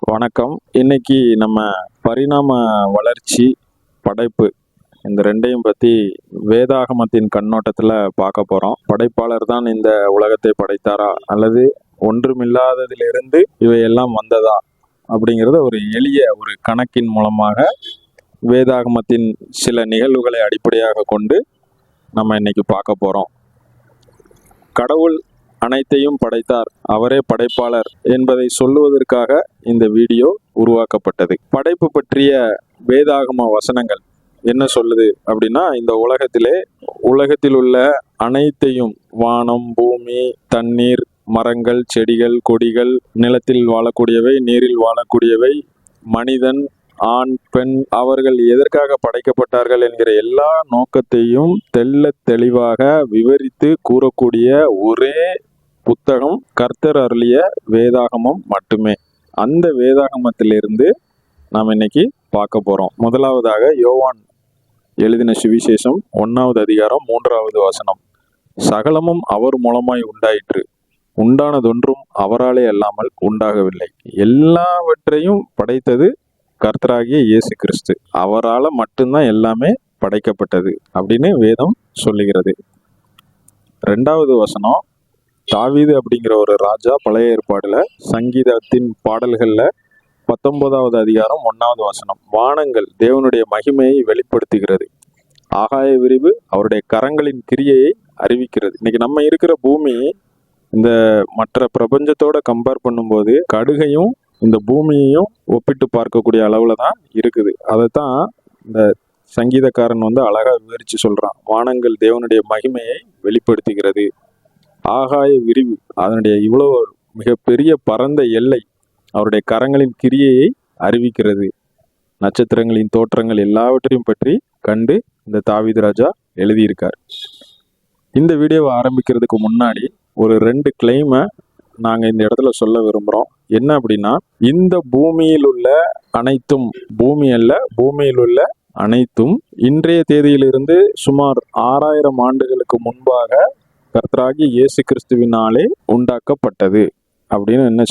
வணக்கம். இன்னைக்கு நம்ம பரிணாம வளர்ச்சி, படைப்பு இந்த ரெண்டையும் பற்றி வேதாகமத்தின் கண்ணோட்டத்தில் பார்க்க போகிறோம். படைப்பாளர் தான் இந்த உலகத்தை படைத்தாரா அல்லது ஒன்றுமில்லாததிலிருந்து இவையெல்லாம் வந்ததா அப்படிங்கிறத ஒரு எளிய ஒரு கணக்கின் மூலமாக வேதாகமத்தின் சில நிகழ்வுகளை அடிப்படையாக கொண்டு நம்ம இன்னைக்கு பார்க்க போகிறோம். கடவுள் அனைத்தையும் படைத்தார், அவரே படைப்பாளர் என்பதை சொல்லுவதற்காக இந்த வீடியோ உருவாக்கப்பட்டது. படைப்பு பற்றிய வேதாகம வசனங்கள் என்ன சொல்லுது அப்படின்னா, இந்த உலகத்தில் உள்ள அனைத்தையும், வானம், பூமி, தண்ணீர், மரங்கள், செடிகள், கொடிகள், நிலத்தில் வாழக்கூடியவை, நீரில் வாழக்கூடியவை, மனிதன், ஆண், பெண், அவர்கள் எதற்காக படைக்கப்பட்டார்கள் என்கிற எல்லா நோக்கத்தையும் தெள்ள தெளிவாக விவரித்து கூறக்கூடிய ஒரே புத்தகம் கர்த்தர் அருளிய வேதாகமம் மட்டுமே. அந்த வேதாகமத்திலிருந்து நாம் இன்னைக்கு பார்க்க போறோம். முதலாவதாக யோவான் எழுதின சுவிசேஷம் 1வது அதிகாரம் 3வது வசனம். சகலமும் அவர் மூலமாய் உண்டாயிற்று, உண்டானதொன்றும் அவராலே அல்லாமல் உண்டாகவில்லை. எல்லாவற்றையும் படைத்தது கர்த்தராகிய இயேசு கிறிஸ்து. அவரால் மட்டும்தான் எல்லாமே படைக்கப்பட்டது அப்படின்னு வேதம் சொல்லுகிறது. 2வது வசனம், தாவீது அப்படிங்கிற ஒரு ராஜா பழைய ஏற்பாடுல சங்கீதத்தின் பாடல்கள்ல 19வது அதிகாரம் 1வது வசனம், வானங்கள் தேவனுடைய மகிமையை வெளிப்படுத்துகிறது, ஆகாய விரிவு அவருடைய கரங்களின் கிரியையை அறிவிக்கிறது. இன்னைக்கு நம்ம இருக்கிற பூமி இந்த மற்ற பிரபஞ்சத்தோட கம்பேர் பண்ணும்போது கடுகையும் இந்த பூமியையும் ஒப்பிட்டு பார்க்கக்கூடிய அளவுல தான் இருக்குது. அதைத்தான் இந்த சங்கீதக்காரன் அழகா விவரிச்சு சொல்றான். வானங்கள் தேவனுடைய மகிமையை வெளிப்படுத்துகிறது, ஆகாய விரிவு அதனுடைய இவ்வளவு மிகப்பெரிய பரந்த எல்லை அவருடைய கரங்களின் கிரியையை அறிவிக்கிறது, நட்சத்திரங்களின் தோற்றங்கள் எல்லாவற்றையும் பற்றி கண்டு இந்த தாவீது ராஜா எழுதியிருக்கார். இந்த வீடியோவை ஆரம்பிக்கிறதுக்கு முன்னாடி ஒரு 2 கிளைமை நாங்கள் இந்த இடத்துல சொல்ல விரும்புகிறோம். என்ன அப்படின்னா, இந்த பூமியில் உள்ள அனைத்தும், பூமி அல்ல, பூமியில் உள்ள அனைத்தும் இன்றைய தேதியிலிருந்து சுமார் 6000 ஆண்டுகளுக்கு முன்பாக கர்த்தராகிய இயேசு கிறிஸ்துவினாலே உண்டாக்கப்பட்டது அப்படின்னு என்ன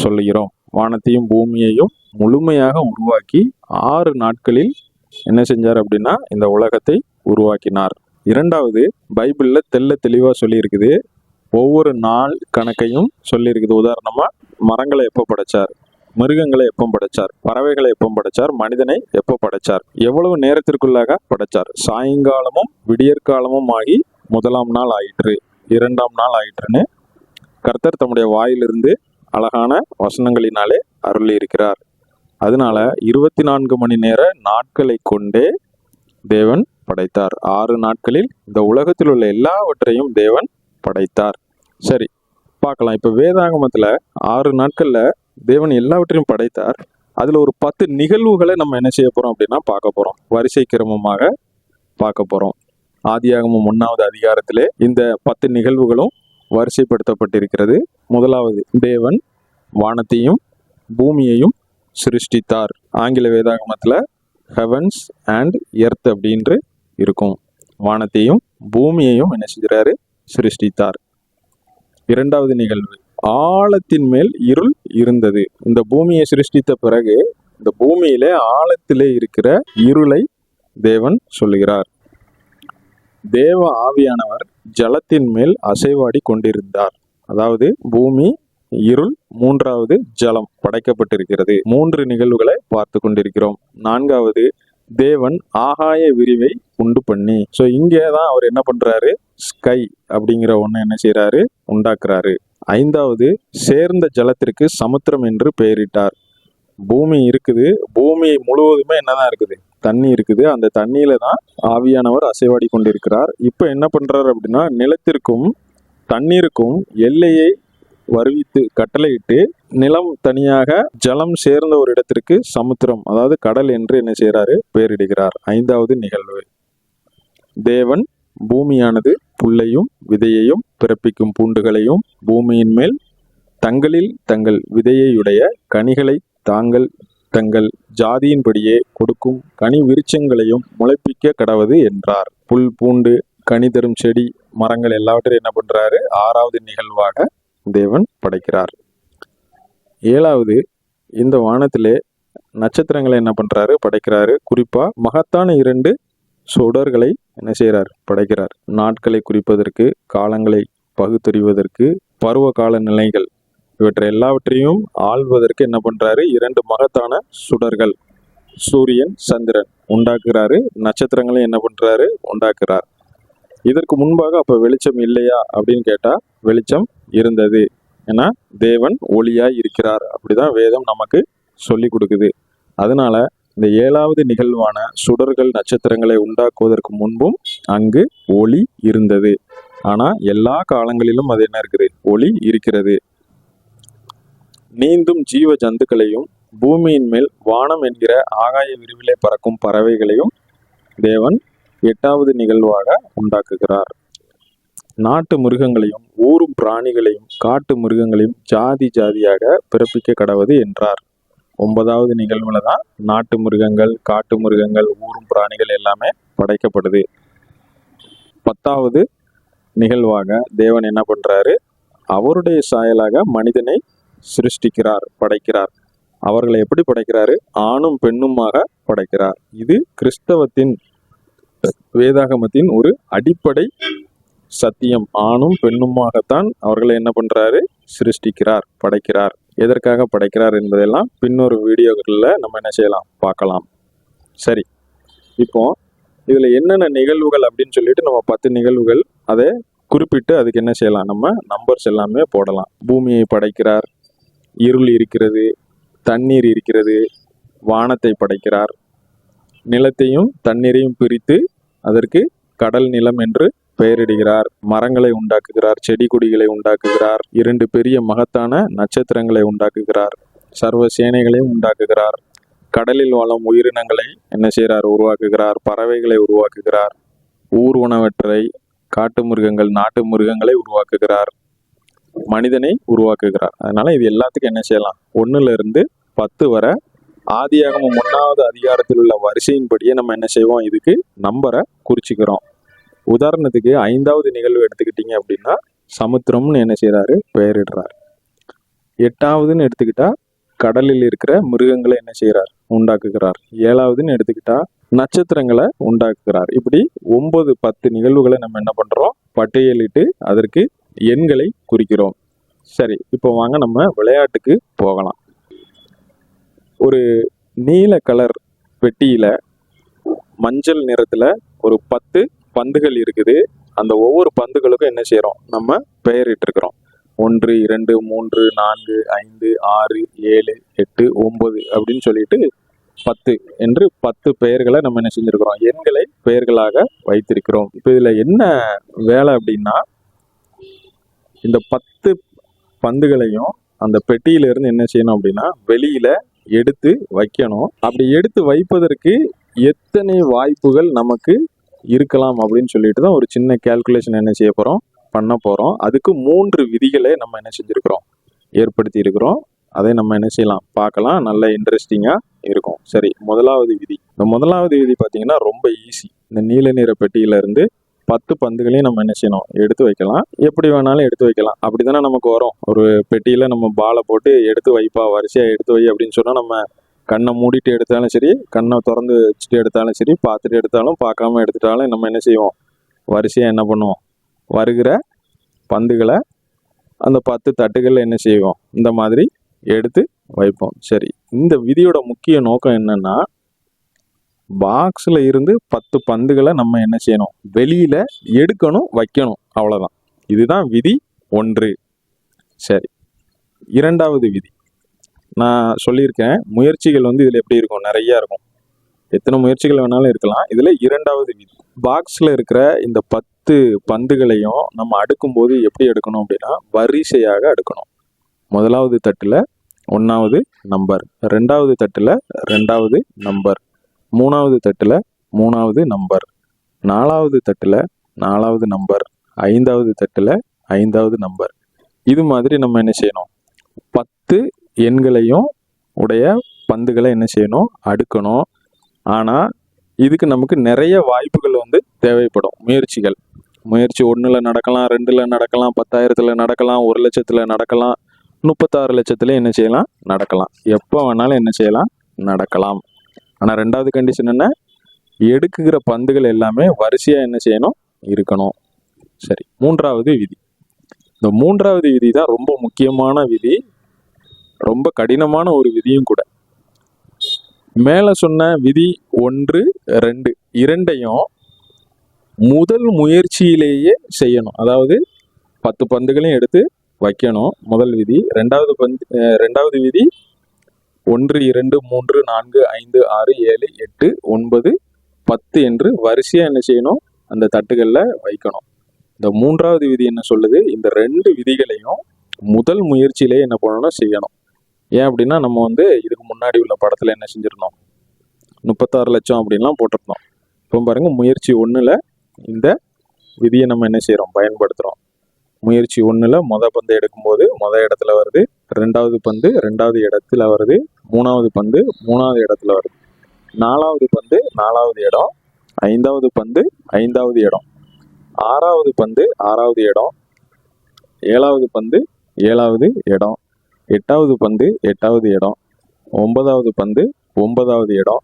சொல்லுகிறோம். வானத்தையும் பூமியையும் முழுமையாக உருவாக்கி 6 நாட்களில் என்ன செஞ்சார் அப்படின்னா இந்த உலகத்தை உருவாக்கினார். 2வது, பைபிள்ல தெள்ள தெளிவா சொல்லியிருக்குது. ஒவ்வொரு நாள் கணக்கையும் சொல்லியிருக்குது. உதாரணமா, மரங்களை எப்போ படைச்சார், மிருகங்களை எப்போ படைச்சார், பறவைகளை எப்போ படைச்சார், மனிதனை எப்போ படைச்சார், எவ்வளவு நேரத்திற்குள்ளாக படைச்சார், சாயங்காலமும் விடியற்காலமும் ஆகி 1ஆம் நாள் ஆயிற்று, 2ஆம் நாள் ஆயிற்றுன்னு கர்த்தர் தம்முடைய வாயிலிருந்து அழகான வசனங்களினாலே அருளி இருக்கிறார். அதனால 24 மணி நேர நாட்களை கொண்டே தேவன் படைத்தார். 6 நாட்களில் இந்த உலகத்தில் உள்ள எல்லாவற்றையும் தேவன் படைத்தார். சரி, பார்க்கலாம். இப்ப வேதாகமத்துல 6 நாட்கள்ல தேவன் எல்லாவற்றையும் படைத்தார். அதுல ஒரு 10 நிகழ்வுகளை நம்ம என்ன செய்ய போறோம் அப்படின்னா பார்க்க போறோம். வரிசை கிரமமாக பார்க்க போறோம். ஆதியாகமம் 1வது அதிகாரத்திலே இந்த 10 நிகழ்வுகளும் வரிசைப்படுத்தப்பட்டிருக்கிறது. முதலாவது, தேவன் வானத்தையும் பூமியையும் சிருஷ்டித்தார். ஆங்கில வேதாகமத்துல ஹெவன்ஸ் அண்ட் எர்த் அப்படின்று இருக்கும். வானத்தையும் பூமியையும் என்ன செஞ்சாரு? சிருஷ்டித்தார். 2வது நிகழ்வு, ஆழத்தின் மேல் இருள் இருந்தது. இந்த பூமியை சிருஷ்டித்த பிறகு இந்த பூமியிலே ஆழத்திலே இருக்கிற இருளை தேவன் சொல்லுகிறார். தேவ ஆவியானவர் ஜலத்தின் மேல் அசைவாடி கொண்டிருந்தார். அதாவது பூமி, இருள், 3வது ஜலம் படைக்கப்பட்டிருக்கிறது. 3 நிகழ்வுகளை பார்த்து கொண்டிருக்கிறோம். 4வது, தேவன் ஆகாய விரிவை உண்டு பண்ணி, இங்கேதான் அவர் என்ன பண்றாரு? ஸ்கை அப்படிங்கிற ஒண்ணு என்ன செய்யறாரு? உண்டாக்குறாரு. 5வது, சேர்ந்த ஜலத்திற்கு சமுத்திரம் என்று பெயரிட்டார். பூமி இருக்குது, பூமி முழுவதுமே என்னதான் இருக்குது? தண்ணி இருக்குது. அந்த தண்ணியில தான் ஆவியானவர் அசைவாடி கொண்டிருக்கிறார். இப்ப என்ன பண்றாரு அப்படின்னா, நிலத்திற்கும் தண்ணீருக்கும் எல்லையை வருவித்து கட்டளையிட்டு நிலம் தனியாக, ஜலம் சேர்ந்த ஒரு இடத்திற்கு சமுத்திரம், அதாவது கடல் என்று என்ன செய்யறாரு? பெயரிடுகிறார். 5வது நிகழ்வு, தேவன் பூமியானது புல்லையும் விதையையும் பிறப்பிக்கும் பூண்டுகளையும் பூமியின் மேல் தங்களில் தங்கள் விதையுடைய கனிகளை தங்கள் ஜாதியின்படியே கொடுக்கும் கனி விருட்சங்களையும் முளைப்பிக்க கடவது என்றார். புல், பூண்டு, கனி தரும் செடி, மரங்கள் எல்லாவற்றையும் என்ன பண்றாரு? 6வது நிகழ்வாக தேவன் படைக்கிறார். 7வது, இந்த வானத்திலே நட்சத்திரங்களை என்ன பண்றாரு? படைக்கிறாரு. குறிப்பா மகத்தான 2 சுடர்களை என்ன செய்கிறார்? படைக்கிறார். நாட்களை குறிப்பதற்கு, காலங்களை பகுத்தறிவதற்கு, பருவ கால நிலைகள் இவற்றை எல்லாவற்றையும் ஆள்வதற்கு என்ன பண்றாரு? 2 மகத்தான சுடர்கள் சூரியன், சந்திரன் உண்டாக்குறாரு. நட்சத்திரங்களையும் என்ன பண்றாரு? உண்டாக்குறார். இதற்கு முன்பாக அப்ப வெளிச்சம் இல்லையா அப்படின்னு கேட்டா வெளிச்சம் இருந்தது. ஏன்னா தேவன் ஒளியாய் இருக்கிறார். அப்படிதான் வேதம் நமக்கு சொல்லி கொடுக்குது. அதனால இந்த 7வது நிகழ்வான சுடர்கள் நட்சத்திரங்களை உண்டாக்குவதற்கு முன்பும் அங்கு ஒளி இருந்தது. ஆனா எல்லா காலங்களிலும் அது என்ன இருக்குது? ஒளி இருக்கிறது. நீந்தும் ஜீவ ஜந்துக்களையும் பூமியின் மேல் வானம் என்கிற ஆகாய விரிவிலே பறக்கும் பறவைகளையும் தேவன் 8வது நிகழ்வாக உண்டாக்குகிறார். நாட்டு மிருகங்களையும் ஊரும் பிராணிகளையும் காட்டு மிருகங்களையும் ஜாதி ஜாதியாக பிறப்பிக்க கடவது என்றார். 9வது நிகழ்வுல தான் நாட்டு மிருகங்கள், காட்டு மிருகங்கள், ஊரும் பிராணிகள் எல்லாமே படைக்கப்படுது. 10வது நிகழ்வாக தேவன் என்ன பண்றாரு? அவருடைய சாயலாக மனிதனை சிருஷ்டிக்கிறார், படைக்கிறார். அவர்களை எப்படி படைக்கிறாரு? ஆணும் பெண்ணுமாக படைக்கிறார். இது கிறிஸ்தவத்தின் வேதாகமத்தின் ஒரு அடிப்படை சத்தியம். ஆணும் பெண்ணுமாகத்தான் அவர்களை என்ன பண்றாரு? சிருஷ்டிக்கிறார், படைக்கிறார். எதற்காக படைக்கிறார் என்பதெல்லாம் பின்னொரு வீடியோக்களில் நம்ம என்ன செய்யலாம்? பார்க்கலாம். சரி, இப்போ இதுல என்னென்ன நிகழ்வுகள் அப்படின்னு சொல்லிட்டு நம்ம 10 நிகழ்வுகள் அதை குறிப்பிட்டு அதுக்கு என்ன செய்யலாம்? நம்ம நம்பர்ஸ் எல்லாமே போடலாம். பூமியை படைக்கிறார், இருள் இருக்கிறது, தண்ணீர் இருக்கிறது, வானத்தை படைக்கிறார், நிலத்தையும் தண்ணீரையும் பிரித்து அதற்கு கடல் நிலம் என்று பெயரிடுகிறார், மரங்களை உண்டாக்குகிறார், செடி கொடிகளை உண்டாக்குகிறார், 2 பெரிய மகத்தான நட்சத்திரங்களை உண்டாக்குகிறார், சர்வ சேனைகளையும் உண்டாக்குகிறார், கடலில் வாழும் உயிரினங்களை என்ன செய்கிறார்? உருவாக்குகிறார், பறவைகளை உருவாக்குகிறார், ஊர்வனவற்றை, காட்டு மிருகங்கள், நாட்டு மிருகங்களை உருவாக்குகிறார், மனிதனை உருவாக்குகிறார். அதனால இது எல்லாத்துக்கும் என்ன செய்யலாம்? 1ல இருந்து 10 வரை ஆதியாகமம் 1வது அதிகாரத்தில் உள்ள வரிசையின்படியே நம்ம என்ன செய்வோம்? இதுக்கு நம்பரை குறிச்சிக்கிறோம். உதாரணத்துக்கு 5வது நிகழ்வு எடுத்துக்கிட்டீங்க அப்படின்னா சமுத்திரம்னு என்ன செய்யறாரு? பெயரிடுறார். 8வதுன்னு எடுத்துக்கிட்டா கடலில் இருக்கிற மிருகங்களை என்ன செய்யறார்? உண்டாக்குகிறார். 7வதுன்னு எடுத்துக்கிட்டா நட்சத்திரங்களை உண்டாக்குகிறார். இப்படி 9, 10 நிகழ்வுகளை நம்ம என்ன பண்றோம்? பட்டியலிட்டு அதற்கு எண்களை குறிக்கிறோம். சரி, இப்போ வாங்க நம்ம விளையாட்டுக்கு போகலாம். ஒரு நீல கலர் பெட்டியில மஞ்சள் நிறத்துல ஒரு 10 பந்துகள் இருக்குது. அந்த ஒவ்வொரு பந்துகளுக்கும் என்ன செய்யறோம்? நம்ம பெயரிட்டு இருக்கிறோம். 1, 2, 3, 4, 5, 6, 7, 8, 9 அப்படின்னு சொல்லிட்டு 10 என்று 10 பெயர்களை நம்ம என்ன செஞ்சிருக்கிறோம்? எண்களை பெயர்களாக வைத்திருக்கிறோம். இப்போ இதுல என்ன வேலை அப்படின்னா, இந்த 10 பந்துகளையும் அந்த பெட்டியில இருந்து என்ன செய்யணும் அப்படின்னா வெளியில எடுத்து வைக்கணும். அப்படி எடுத்து வைப்பதற்கு எத்தனை வாய்ப்புகள் நமக்கு இருக்கலாம் அப்படின்னு சொல்லிட்டு தான் ஒரு சின்ன கேல்குலேஷன் என்ன செய்ய போறோம்? பண்ண போறோம். அதுக்கு 3 விதிகளை நம்ம என்ன செஞ்சிருக்கிறோம்? ஏற்படுத்தி இருக்கிறோம். அதை நம்ம என்ன செய்யலாம்? பார்க்கலாம். நல்ல இன்ட்ரெஸ்டிங்கா இருக்கும். சரி, முதலாவது விதி. இந்த முதலாவது விதி பார்த்தீங்கன்னா ரொம்ப ஈஸி. இந்த நீல நிற பெட்டியில இருந்து 10 பந்துகளையும் நம்ம என்ன செய்யணும்? எடுத்து வைக்கலாம். எப்படி வேணாலும் எடுத்து வைக்கலாம். அப்படித்தானே நமக்கு வரும். ஒரு பெட்டியில நம்ம பாலை போட்டு எடுத்து வைப்பா, வரிசையா எடுத்து வை அப்படின்னு சொன்னா நம்ம கண்ணை மூடிட்டு எடுத்தாலும் சரி, கண்ணை திறந்து வச்சுட்டு எடுத்தாலும் சரி, பார்த்துட்டு எடுத்தாலும் பார்க்காம எடுத்துட்டாலும் நம்ம என்ன செய்வோம்? வரிசையா என்ன பண்ணுவோம்? வருகிற பந்துகளை அந்த 10 தட்டுகளில் என்ன செய்வோம்? இந்த மாதிரி எடுத்து வைப்போம். சரி, இந்த விதியோட முக்கிய நோக்கம் என்னன்னா, பாக்ஸ்ல இருந்து 10 பந்துகளை நம்ம என்ன செய்யணும்? வெளியில எடுக்கணும், வைக்கணும். அவ்வளவுதான். இதுதான் விதி 1. சரி, 2வது விதி. நான் சொல்லியிருக்கேன், முயற்சிகள் வந்து இதுல எப்படி இருக்கும்? நிறைய இருக்கும். எத்தனை முயற்சிகள் வேணாலும் இருக்கலாம். இதுல 2வது விதி. பாக்ஸ்ல இருக்கிற இந்த 10 பந்துகளையும் நம்ம அடுக்கும்போது எப்படி எடுக்கணும் அப்படின்னா, வரிசையாக அடுக்கணும். முதலாவது தட்டுல 1வது நம்பர், 2வது தட்டுல 2வது நம்பர், 3வது தட்டுல 3வது நம்பர், 4வது தட்டுல 4வது நம்பர், 5வது தட்டுல 5வது நம்பர். இது மாதிரி நம்ம என்ன செய்யணும்? 10 எண்களையும் உடைய பந்துகளை என்ன செய்யணும்? அடுக்கணும். ஆனா இதுக்கு நமக்கு நிறைய வாய்ப்புகள் வந்து தேவைப்படும். முயற்சி 1ல் நடக்கலாம், 2ல் நடக்கலாம், 10,000ல் நடக்கலாம், 1,00,000ல் நடக்கலாம், 36 லட்சத்துல என்ன செய்யலாம்? நடக்கலாம். எப்போ வேணாலும் என்ன செய்யலாம்? நடக்கலாம். ஆனால் ரெண்டாவது கண்டிஷன் என்ன? எடுக்குகிற பந்துகள் எல்லாமே வரிசையா என்ன செய்யணும்? இருக்கணும். சரி, மூன்றாவது விதி. இந்த மூன்றாவது விதி தான் ரொம்ப முக்கியமான விதி, ரொம்ப கடினமான ஒரு விதியும் கூட. மேல சொன்ன விதி 1, 2 இரண்டையும் முதல் முயற்சியிலேயே செய்யணும். அதாவது 10 பந்துகளையும் எடுத்து வைக்கணும், முதல் விதி. ரெண்டாவது விதி 1, 2, 3, 4, 5, 6, 7, 8, 9, 10 என்று வரிசையா என்ன செய்யணும்? அந்த தட்டுகள்ல வைக்கணும். இந்த மூன்றாவது விதி என்ன சொல்லுது? இந்த 2 விதிகளையும் முதல் முயற்சியிலே என்ன பண்ணணும்? செய்யணும். ஏன் அப்படின்னா நம்ம இதுக்கு முன்னாடி உள்ள படத்துல என்ன செஞ்சிருந்தோம்? 36 லட்சம் அப்படின்லாம் போட்டிருந்தோம். இப்போ பாருங்க, முயற்சி 1ல இந்த விதியை நம்ம என்ன செய்யறோம்? பயன்படுத்துறோம். முயற்சி 1ல பந்து எடுக்கும்போது இடத்துல வருது, ரெண்டாவது பந்து ரெண்டாவது இடத்துல வருது, மூணாவது பந்து மூணாவது இடத்துல வருது, நாலாவது பந்து நாலாவது இடம், ஐந்தாவது பந்து ஐந்தாவது இடம், ஆறாவது பந்து ஆறாவது இடம், ஏழாவது பந்து ஏழாவது இடம், எட்டாவது பந்து எட்டாவது இடம், ஒன்பதாவது பந்து ஒன்பதாவது இடம்,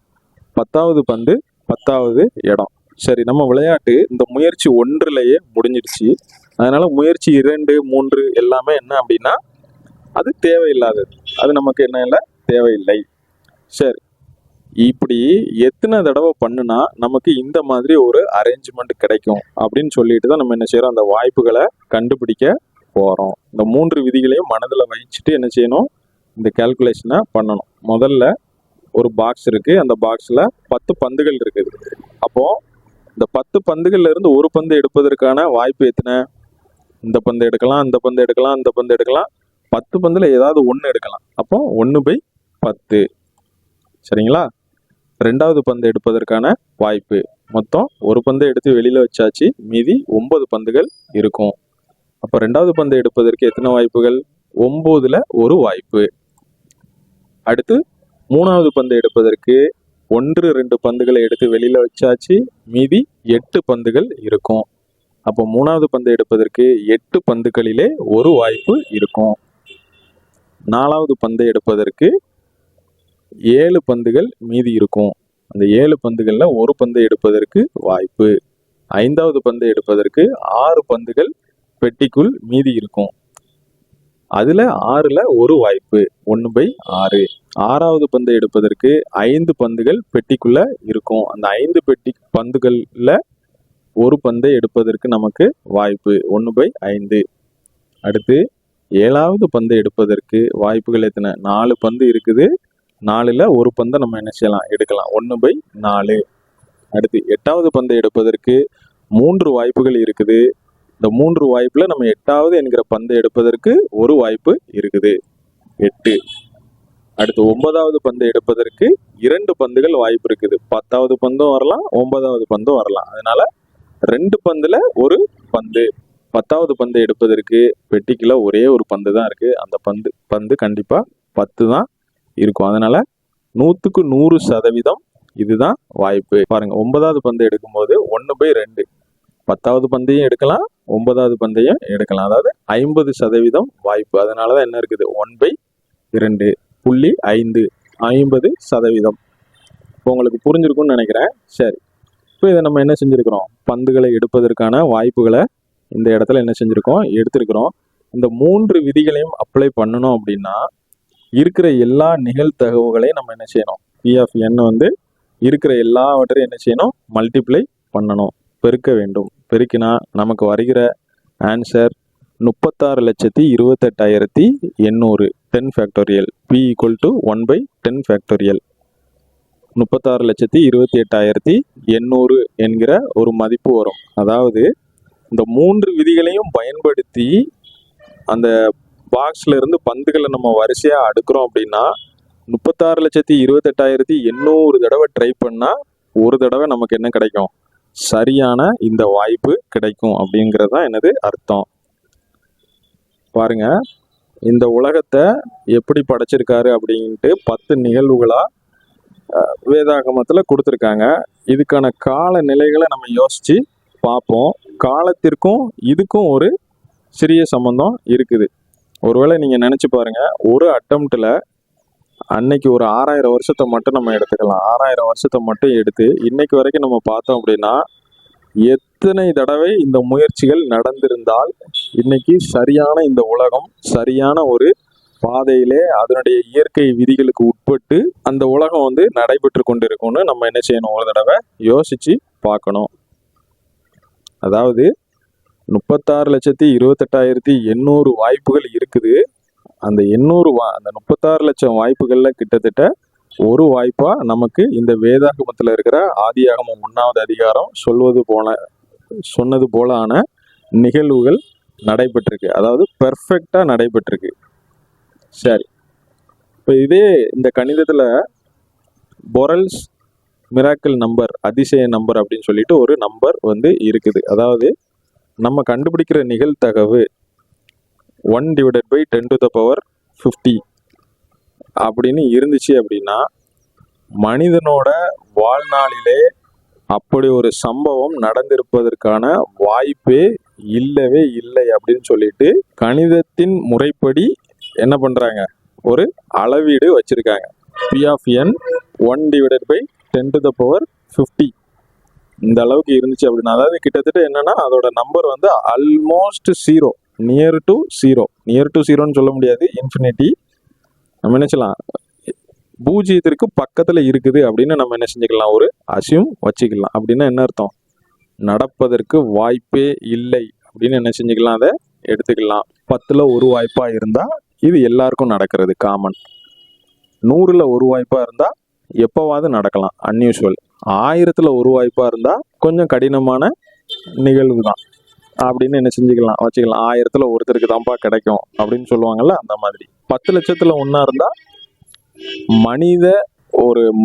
10வது பந்து 10வது இடம். சரி, நம்ம விளையாட்டு இந்த முயற்சி 1லயே முடிஞ்சிடுச்சு. அதனால முயற்சி 2, 3 எல்லாமே என்ன அப்படின்னா அது தேவையில்லாதது. அது நமக்கு என்ன இல்லை? தேவையில்லை. சரி, இப்படி எத்தனை தடவை பண்ணுனா நமக்கு இந்த மாதிரி ஒரு அரேஞ்ச்மெண்ட் கிடைக்கும் அப்படின்னு சொல்லிட்டு தான் நம்ம என்ன செய்யறோம்? அந்த வாய்ப்புகளை கண்டுபிடிக்க போறோம். இந்த 3 விதிகளையும் மனதில் வச்சுட்டு என்ன செய்யணும்? இந்த கால்குலேஷனை பண்ணணும். முதல்ல ஒரு பாக்ஸ் இருக்கு, அந்த பாக்ஸ்ல 10 பந்துகள் இருக்குது. அப்போ இந்த 10 பந்துகள்ல இருந்து ஒரு பந்து எடுப்பதற்கான வாய்ப்பு எத்தனை? இந்த பந்து எடுக்கலாம், இந்த பந்து எடுக்கலாம், இந்த பந்து எடுக்கலாம், 10 பந்துல ஏதாவது ஒன்று எடுக்கலாம். அப்போ 1/10. சரிங்களா? ரெண்டாவது பந்து எடுப்பதற்கான வாய்ப்பு மொத்தம் ஒரு பந்தை எடுத்து வெளியில வச்சாச்சு, மீதி 9 பந்துகள் இருக்கும். அப்போ ரெண்டாவது பந்தை எடுப்பதற்கு எத்தனை வாய்ப்புகள்? 9ல் ஒரு வாய்ப்பு. அடுத்து மூணாவது பந்தை எடுப்பதற்கு 1, 2 பந்துகளை எடுத்து வெளியில வச்சாச்சு, மீதி 8 பந்துகள் இருக்கும். அப்போ மூணாவது பந்தை எடுப்பதற்கு 8 பந்துகளிலே ஒரு வாய்ப்பு இருக்கும். நாலாவது பந்தை எடுப்பதற்கு 7 பந்துகள் மீதி இருக்கும். அந்த 7 பந்துகள்ல ஒரு பந்தை எடுப்பதற்கு வாய்ப்பு. ஐந்தாவது பந்தை எடுப்பதற்கு 6 பந்துகள் பெட்டிக்குள் மீதி இருக்கும். அதுல 6ல் ஒரு வாய்ப்பு, 1/6. ஆறாவது பந்தை எடுப்பதற்கு 5 பந்துகள் பெட்டிக்குள்ள இருக்கும். அந்த 5 பந்துகள்ல ஒரு பந்தை எடுப்பதற்கு நமக்கு வாய்ப்பு, 1/5. அடுத்து 7வது பந்தை எடுப்பதற்கு வாய்ப்புகள் எத்தனை? 4 பந்து இருக்குது. 4ல் ஒரு பந்தை நம்ம என்ன செய்யலாம்? எடுக்கலாம், 1/4. அடுத்து 8வது பந்தை எடுப்பதற்கு 3 வாய்ப்புகள் இருக்குது. இந்த 3 வாய்ப்புல நம்ம 8வது என்கிற பந்தை எடுப்பதற்கு ஒரு வாய்ப்பு இருக்குது, 8. அடுத்து 9வது பந்தை எடுப்பதற்கு 2 பந்துகள் வாய்ப்பு இருக்குது. 10வது பந்தும் வரலாம், 9வது பந்தும் வரலாம். அதனால 2 பந்துல ஒரு பந்து. 10வது பந்தை எடுப்பதற்கு பெட்டிக்குள்ள ஒரே ஒரு பந்து தான் இருக்கு. அந்த பந்து கண்டிப்பா 10 தான் இருக்கும். அதனால 100க்கு 100% இதுதான் வாய்ப்பு. பாருங்க, 9வது பந்தை எடுக்கும்போது 1/2. 10வது பந்தையும் எடுக்கலாம், 9வது பந்தையும் எடுக்கலாம். அதாவது 50% வாய்ப்பு. அதனாலதான் என்ன இருக்குது? 1/2.5, 50%. இப்போ உங்களுக்கு புரிஞ்சிருக்கும்னு நினைக்கிறேன். சரி, இப்போ இதை நம்ம என்ன செஞ்சிருக்கிறோம்? பந்துகளை எடுப்பதற்கான வாய்ப்புகளை இந்த இடத்துல என்ன செஞ்சிருக்கோம்? எடுத்திருக்கிறோம். இந்த 3 விதிகளையும் அப்ளை பண்ணணும் அப்படின்னா இருக்கிற எல்லா நிகழ்தகவுகளையும் நம்ம என்ன செய்யணும்? P(n) இருக்கிற எல்லாவற்றையும் என்ன செய்யணும்? மல்டிப்ளை பண்ணணும், பெருக்க வேண்டும். பெருக்கினா நமக்கு வருகிற ஆன்சர் 36,28,800. 10 ஃபேக்டோரியல். P = 1/10 36,28,800 என்கிற ஒரு மதிப்பு வரும். அதாவது இந்த 3 விதிகளையும் பயன்படுத்தி அந்த பாக்ஸ்ல இருந்து பந்துகளை நம்ம வரிசையா அடுக்கிறோம் அப்படின்னா 36,28,800 தடவை ட்ரை பண்ணா ஒரு தடவை நமக்கு என்ன கிடைக்கும்? சரியான இந்த வாய்ப்பு கிடைக்கும் அப்படிங்கிறது தான் எனது அர்த்தம். பாருங்க, இந்த உலகத்தை எப்படி படைச்சிருக்காரு அப்படின்ட்டு 10 நிகழ்வுகளா வேதாகமத்துல கொடுத்துருக்காங்க. இதுக்கான கால நிலைகளை நம்ம யோசிச்சு பார்ப்போம். காலத்திற்கும் இதுக்கும் ஒரு சிறிய சம்பந்தம் இருக்குது. ஒருவேளை நீங்கள் நினச்சி பாருங்க, ஒரு அட்டம்ப்டில் அன்னைக்கு ஒரு 6000 வருஷத்தை மட்டும் நம்ம எடுத்துக்கலாம். 6000 வருஷத்தை மட்டும் எடுத்து இன்னைக்கு வரைக்கும் நம்ம பார்த்தோம் அப்படின்னா எத்தனை தடவை இந்த முயற்சிகள் நடந்திருந்தால் இன்னைக்கு சரியான இந்த உலகம் சரியான ஒரு பாதையிலே அதனுடைய இயற்கை விதிகளுக்கு உட்பட்டு அந்த உலகம் வந்து நடைபெற்று கொண்டிருக்கும்னு நம்ம என்ன செய்யணும், ஒரு தடவை யோசிச்சு பார்க்கணும். அதாவது 36,28,800 வாய்ப்புகள் இருக்குது. அந்த 36 லட்சம் வாய்ப்புகள்ல கிட்டத்தட்ட ஒரு வாய்ப்பா நமக்கு இந்த வேதாகமத்தில் இருக்கிற ஆதியாகமம் 1வது அதிகாரம் சொன்னது போலான நிகழ்வுகள் நடைபெற்றிருக்கு. அதாவது பெர்ஃபெக்டா நடைபெற்றிருக்கு. சரி, இப்போ இதே இந்த கணிதத்தில் பொரல்ஸ் மிராக்கிள் நம்பர், அதிசய நம்பர் அப்படின்னு சொல்லிட்டு ஒரு நம்பர் வந்து இருக்குது. அதாவது நம்ம கண்டுபிடிக்கிற நிகழ்தகவு 1/10⁻50 அப்படின்னு இருந்துச்சு அப்படின்னா மனிதனோட வாழ்நாளிலே அப்படி ஒரு சம்பவம் நடந்திருப்பதற்கான வாய்ப்பே இல்லவே இல்லை அப்படின்னு சொல்லிட்டு கணிதத்தின் முறைப்படி என்ன பண்றாங்க, ஒரு அளவீடு வச்சிருக்காங்க. P(n) 1/10⁻50 இந்த அளவுக்கு இருந்துச்சு அப்படின்னா, அதாவது கிட்டத்தட்ட என்னன்னா அதோட நம்பர் வந்து ஆல்மோஸ்ட் 0, நியர் டு 0ன்னு சொல்ல முடியாது, இன்ஃபினிட்டி. நம்ம என்ன செய்யலாம், பூஜ்ஜியத்திற்கு பக்கத்துல இருக்குது அப்படின்னு நம்ம என்ன செஞ்சுக்கலாம், ஒரு அசியூம் வச்சுக்கலாம். அப்படின்னா என்ன அர்த்தம், நடப்பதற்கு வாய்ப்பே இல்லை அப்படின்னு என்ன செஞ்சுக்கலாம், அதை எடுத்துக்கலாம். 10ல் ஒரு வாய்ப்பா இருந்தா இது எல்லாருக்கும் நடக்கிறது காமன். 100ல் ஒரு வாய்ப்பா இருந்தா எப்பவாவது நடக்கலாம், அன்யூஷுவல். 1000ல் ஒரு வாய்ப்பா இருந்தா கொஞ்சம் கடினமான நிகழ்வு தான் அப்படின்னு என்ன செஞ்சுக்கலாம், வச்சுக்கலாம். 1000ல் ஒருத்தருக்கு தான்ப்பா கிடைக்கும் அப்படின்னு சொல்லுவாங்கல்ல, அந்த மாதிரி. 10 லட்சத்துல ஒன்னா இருந்தா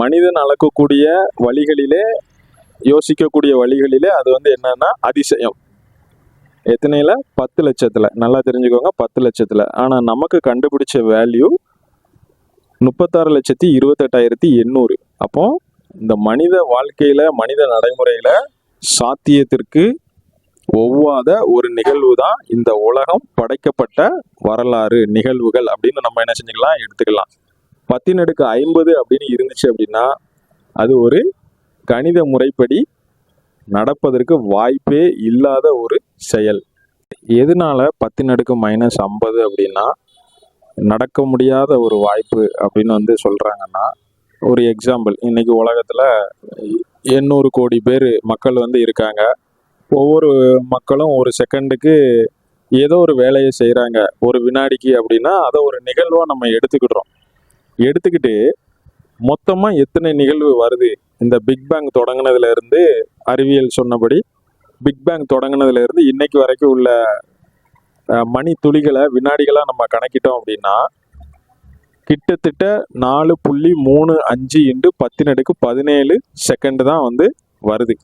மனிதன் அளக்கக்கூடிய வழிகளிலே, யோசிக்கக்கூடிய வழிகளிலே அது வந்து என்னன்னா அதிசயம். எத்தனைல, 10 லட்சத்துல. நல்லா தெரிஞ்சுக்கோங்க, 10 லட்சத்துல. ஆனா நமக்கு கண்டுபிடிச்ச வேல்யூ 36,28,800. அப்போ இந்த மனித வாழ்க்கையில, மனித நடைமுறையில சாத்தியத்திற்கு ஒவ்வாத ஒரு நிகழ்வு தான் இந்த உலகம் படைக்கப்பட்ட வரலாறு நிகழ்வுகள் அப்படின்னு நம்ம என்ன செஞ்சுக்கலாம், எடுத்துக்கலாம். 10⁻50 அப்படின்னு இருந்துச்சு அப்படின்னா அது ஒரு கணித முறைப்படி நடப்பதற்கு வாய்ப்பே இல்லாத ஒரு செயல். எதனால 10⁻50 அப்படின்னா நடக்க முடியாத ஒரு வாய்ப்பு அப்படின்னு வந்து சொல்றாங்கன்னா, ஒரு எக்ஸாம்பிள், இன்னைக்கு உலகத்துல 800 கோடி பேர் மக்கள் வந்து இருக்காங்க. ஒவ்வொரு மக்களும் ஒரு செகண்டுக்கு ஏதோ ஒரு வேலையை செய்கிறாங்க, ஒரு வினாடிக்கு அப்படின்னா அதை ஒரு நிகழ்வாக நம்ம எடுத்துக்கிட்டு மொத்தமாக எத்தனை நிகழ்வு வருது, இந்த பிக் பேங் தொடங்கினதுல இருந்து, அறிவியல் சொன்னபடி பிக் பேங் தொடங்கினதுல இருந்து இன்னைக்கு வரைக்கும் உள்ள மணி துளிகளை வினாடிகளாக நம்ம கணக்கிட்டோம் அப்படின்னா கிட்டத்தட்ட 4.35 × 10⁻17 செகண்ட் தான் வந்து வருது.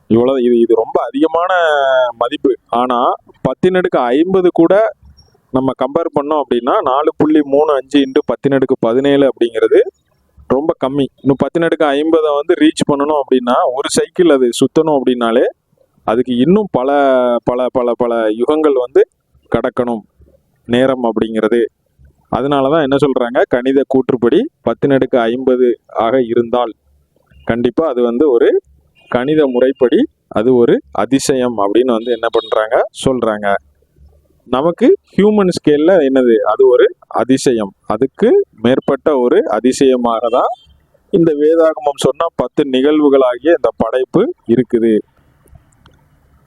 இவ்வளோ இது ரொம்ப அதிகமான மதிப்பு. ஆனால் 10⁻50 கூட நம்ம கம்பேர் பண்ணோம் அப்படின்னா 4.35 × 10⁻17 அப்படிங்கிறது ரொம்ப கம்மி. இன்னும் 10⁻50 வந்து ரீச் பண்ணணும் அப்படின்னா ஒரு சைக்கிள் அது சுற்றணும் அப்படின்னாலே அதுக்கு இன்னும் பல பல பல பல யுகங்கள் வந்து கடக்கணும் நேரம் அப்படிங்கிறது. அதனால தான் என்ன சொல்கிறாங்க, கணித கூற்றுப்படி 10⁻50 ஆக இருந்தால் கண்டிப்பாக அது வந்து ஒரு கணித முறைப்படி அது ஒரு அதிசயம் அப்படின்னு வந்து என்ன பண்ணுறாங்க, சொல்கிறாங்க. நமக்கு ஹியூமன் ஸ்கேலில் என்னது, அது ஒரு அதிசயம். அதுக்கு மேற்பட்ட ஒரு அதிசயமாக தான் இந்த வேதாகமம் சொன்ன 10 நிகழ்வுகளாகிய இந்த படைப்பு இருக்குது.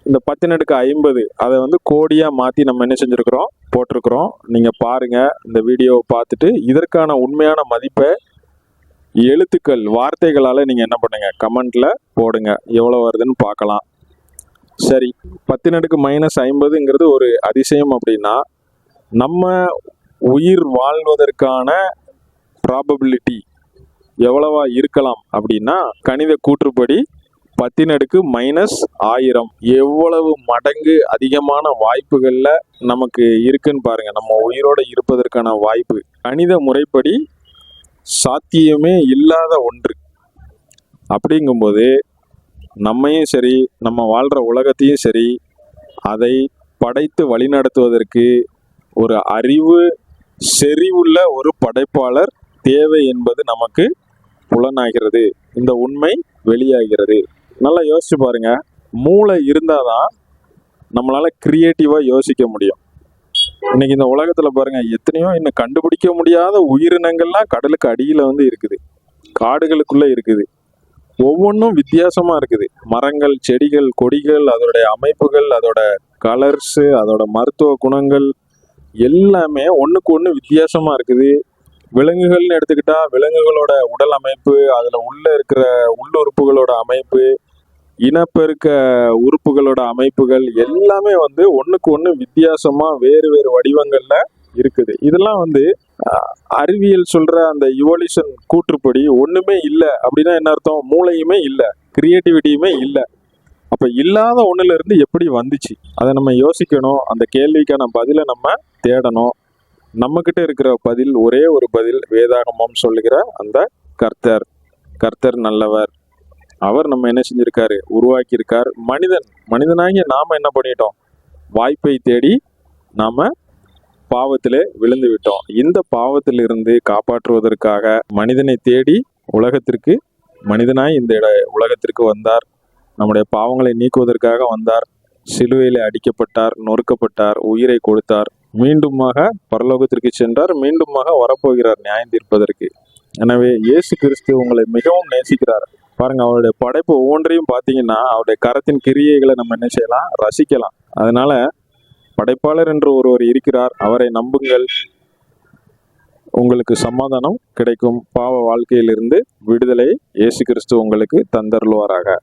இந்த 10⁻50 அதை வந்து கோடியாக மாற்றி நம்ம என்ன செஞ்சுருக்கிறோம், போட்டிருக்கிறோம். நீங்கள் பாருங்கள், இந்த வீடியோவை பார்த்துட்டு இதற்கான உண்மையான மதிப்பை எழுத்துக்கள், வார்த்தைகளால் நீங்கள் என்ன பண்ணுங்க, கமெண்ட்ல போடுங்க, எவ்வளோ வருதுன்னு பார்க்கலாம். சரி, 10⁻50ங்கிறது ஒரு அதிசயம் அப்படின்னா நம்ம உயிர் வாழ்வதற்கான ப்ராபபிலிட்டி எவ்வளவா இருக்கலாம் அப்படின்னா கணித கூற்றுப்படி 10⁻−1000 எவ்வளவு மடங்கு அதிகமான வாய்ப்புகள்ல நமக்கு இருக்குன்னு பாருங்க, நம்ம உயிரோட இருப்பதற்கான வாய்ப்பு. கணித முறைப்படி சாத்தியமே இல்லாத ஒன்று. அப்படிங்கும்போது நம்மையும் சரி, நம்ம வாழ்கிற உலகத்தையும் சரி, அதை படைத்து வழிநடத்துவதற்கு ஒரு அறிவு செறிவுள்ள ஒரு படைப்பாளர் தேவை என்பது நமக்கு புலனாகிறது. இந்த உண்மை வெளியாகிறது. நல்லா யோசிச்சு பாருங்க. மூளை இருந்தாதான் நம்மளால கிரியேட்டிவா யோசிக்க முடியும். இன்னைக்கு இந்த உலகத்துல பாருங்க, எத்தனையோ இன்னும் கண்டுபிடிக்க முடியாத உயிரினங்கள்லாம் கடலுக்கு அடியில இருக்குது, காடுகளுக்குள்ள இருக்குது. ஒவ்வொன்றும் வித்தியாசமா இருக்குது. மரங்கள், செடிகள், கொடிகள், அதோடைய அமைப்புகள், அதோட கலர்ஸ், அதோட மருத்துவ குணங்கள் எல்லாமே ஒண்ணுக்கு ஒண்ணு வித்தியாசமா இருக்குது. விலங்குகள்னு எடுத்துக்கிட்டா விலங்குகளோட உடல் அமைப்பு, அதுல உள்ள இருக்கிற உள்ளுறுப்புகளோட அமைப்பு, இனப்பெருக்க உறுப்புகளோட அமைப்புகள் எல்லாமே ஒண்ணுக்கு ஒண்ணு வித்தியாசமா வேறு வேறு வடிவங்கள்ல இருக்குது. இதெல்லாம் அறிவியல் சொல்ற அந்த இவல்யூஷன் கூற்றுப்படி ஒண்ணுமே இல்லை அப்படின்னா என்ன அர்த்தம்? மூளையுமே இல்லை, கிரியேட்டிவிட்டியுமே இல்லை. அப்ப இல்லாத ஒண்ணுல இருந்து எப்படி வந்துச்சு? அதை நம்ம யோசிக்கணும். அந்த கேள்விக்கான பதிலை நம்ம தேடணும். நம்ம கிட்ட இருக்கிற பதில் ஒரே ஒரு பதில், வேதாகமம் சொல்லுகிற அந்த கர்த்தர் நல்லவர். அவர் நம்ம என்ன செஞ்சிருக்காரு? உருவாக்கி இருக்கார். மனிதனாகிய நாம என்ன பண்ணிட்டோம்? வாய்ப்பை தேடி நாம பாவத்திலே விழுந்து விட்டோம். இந்த பாவத்திலிருந்து காப்பாற்றுவதற்காக மனிதனை தேடி மனிதனாய் இந்த உலகத்திற்கு வந்தார். நம்முடைய பாவங்களை நீக்குவதற்காக வந்தார். சிலுவையிலே அடிக்கப்பட்டார், நொறுக்கப்பட்டார், உயிரை கொடுத்தார், மீண்டுமாக பரலோகத்திற்கு சென்றார், மீண்டுமாக வரப்போகிறார் நியாயம் தீர்ப்பதற்கு. எனவே இயேசு கிறிஸ்து உங்களை மிகவும் நேசிக்கிறார். பாருங்க, அவருடைய படைப்பு ஒவ்வொன்றையும் பார்த்தீங்கன்னா அவருடைய கரத்தின் கிரியைகளை நம்ம என்ன செய்யலாம்? ரசிக்கலாம். அதனால படைப்பாளர் என்று ஒருவர் இருக்கிறார், அவரை நம்புங்கள். உங்களுக்கு சமாதானம் கிடைக்கும். பாவ வாழ்க்கையிலிருந்து விடுதலை இயேசு கிறிஸ்து உங்களுக்கு தந்தருள்வாராக.